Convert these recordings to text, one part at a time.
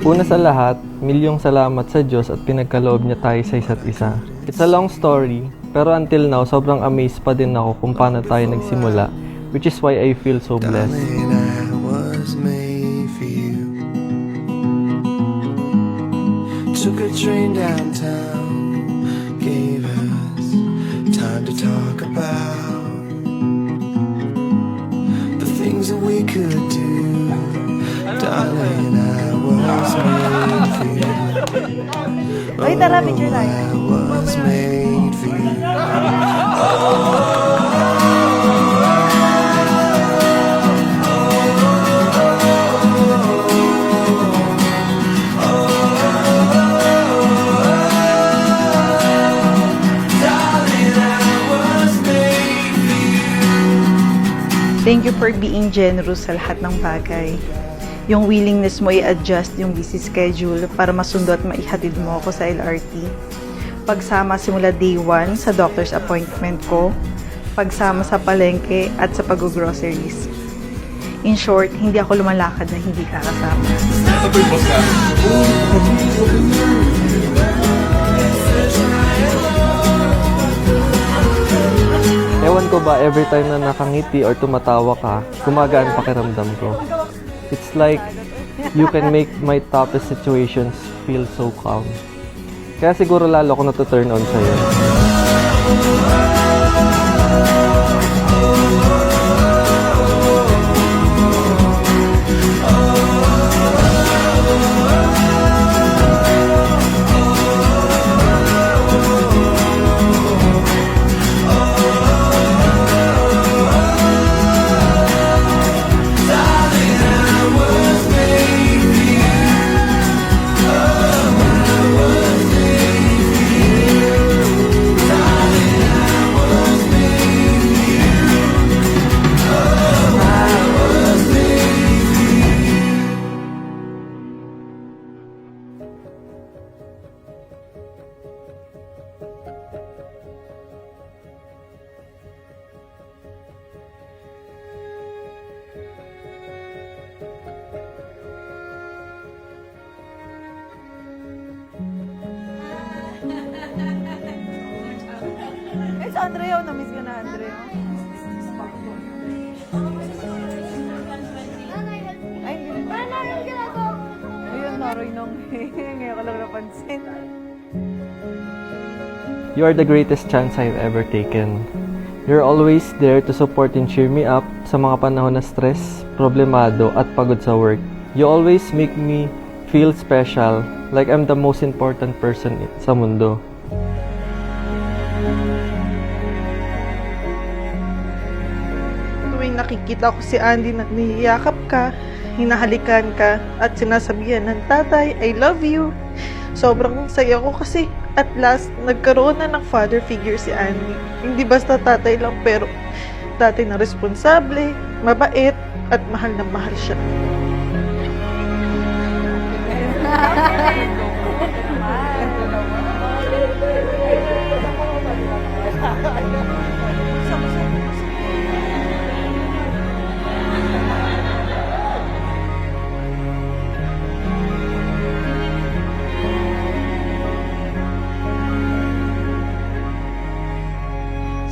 Una sa lahat, milyong salamat sa Diyos at pinagkaloob niya tayo sa isa't isa. It's a long story, pero until now, sobrang amazed pa din ako kung paano tayo nagsimula, which is why I feel so blessed. Darling, I was made for you. Took a train downtown, gave us time to talk about the things that we could do. Darling, I was made for you. Ay, tara, picture tayo. I was made for you. Thank you for being generous sa lahat ng bagay. Yung willingness mo i-adjust yung busy schedule para masundo at maihatid mo ako sa LRT. Pagsama simula day 1 sa doctor's appointment ko. Pagsama sa palengke at sa pag-groceries. In short, hindi ako lumalakad na hindi ka kasama. Ewan ko ba, every time na nakangiti or tumatawa ka, gumagaan pakiramdam ko. It's like you can make my toughest situations feel so calm. Kaya siguro lalo ako na-turn on sa'yo. Eh, sa Andrea, na-miss ka na, Andrea. Ay, hindi. Ayun, naroy nung ngayon ko lang napansin. You are the greatest chance I've ever taken. You're always there to support and cheer me up sa mga panahon na stress, problemado at pagod sa work. You always make me feel special, like I'm the most important person sa mundo. Tuwing nakikita ko si Andy na niyayakap ka, hinahalikan ka, at sinasabihan ng tatay, I love you. Sobrang saya ko kasi at last, nagkaroon na ng father figure si Andy. Hindi basta tatay lang pero tatay na responsable, mabait, at mahal na mahal siya.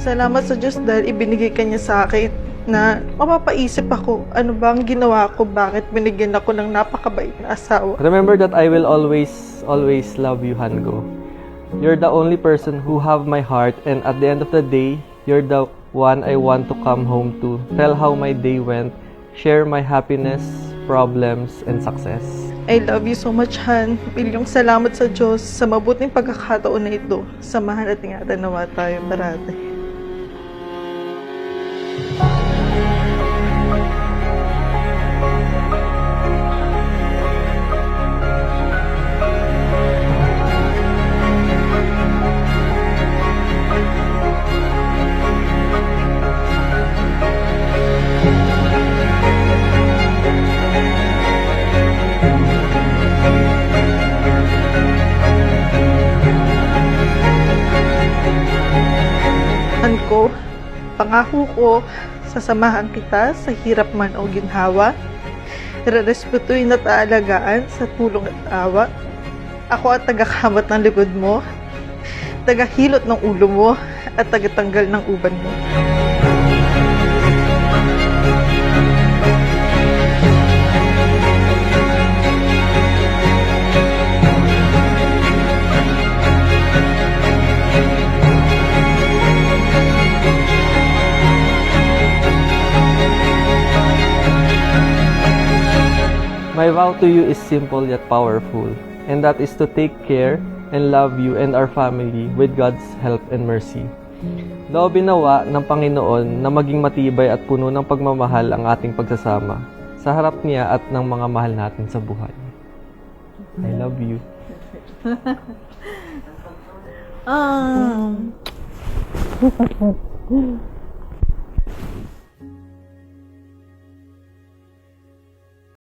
Salamat sa Diyos dahil ibinigay ka niya sa akin na mapapaisip ako ano ba ang ginawa ko, bakit binigyan ako ng napakabait na asawa. Remember that I will always love you, Hango. You're the only person who have my heart, and at the end of the day, you're the one I want to come home to. Tell how my day went, share my happiness, problems, and success. I love you so much, Han. Milyong salamat sa Diyos sa mabuting pagkakataon na ito. Samahan at ingatan nawa tayo parati. Ko, pangako ko, sasamahan kita sa hirap man o ginhawa Rerespetuhin at aalagaan sa tulong at awa. Ako at tagakamat ng likod mo, tagahilot ng ulo mo, at tagatanggal ng uban mo. My vow to you is simple yet powerful, and that is to take care and love you and our family with God's help and mercy. Loobin nawa ng Panginoon na maging matibay at puno ng pagmamahal ang ating pagsasama sa harap niya at ng mga mahal natin sa buhay. I love you. Ah.